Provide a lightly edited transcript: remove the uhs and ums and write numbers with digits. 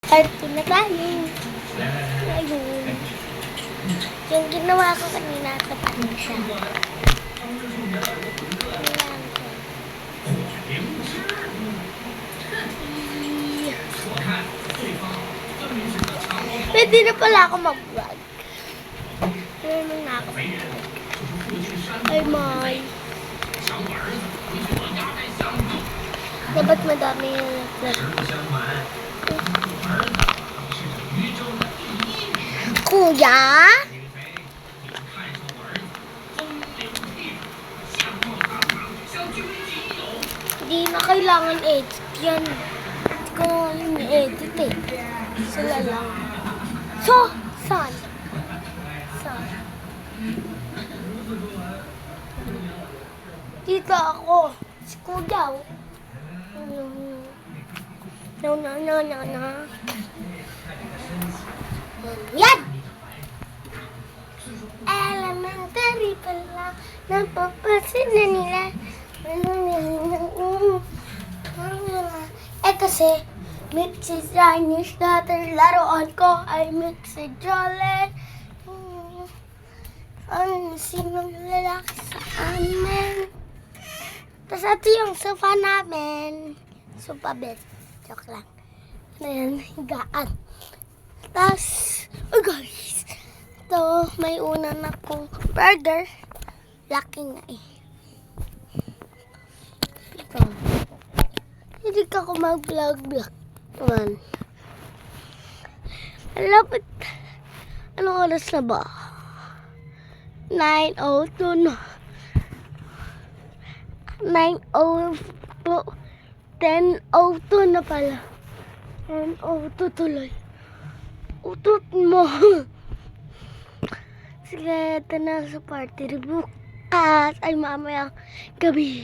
Cartoon na tayo. Ayun. Yung ginawa ko kanina sa panin siya. Pwede na pala ako mag-vlog. Ano na ako mag-vlog? Ay, May. Dapat madami yung nag-vlog. Kuya? Hindi na kailangan edit yan. Hindi ko yung edit eh. Sila lang. So, saan? Saan? Dito ako. Si Kuya. No. Yan! Elementary pa lang. Napapasin na nila. Kasi Mixie Chinese daughter, laruan ko ay Mixie Jolly. Sinong lalaki sa amin? Tapos ito yung sofa namin. Sofa bed. Joke lang. Ayan, higaan. Tapos, oh guys. Ito, may una na pong burger. Laki nga eh. Ito. Hindi ka ako mag-vlog. Naman. Lapit. Anong oras na ba? 9:02 na. 9:02. 10:02 na pala. 10:02 tuloy. Utot mo. Sige, ito na sa party. Bukas ay mamayang gabi.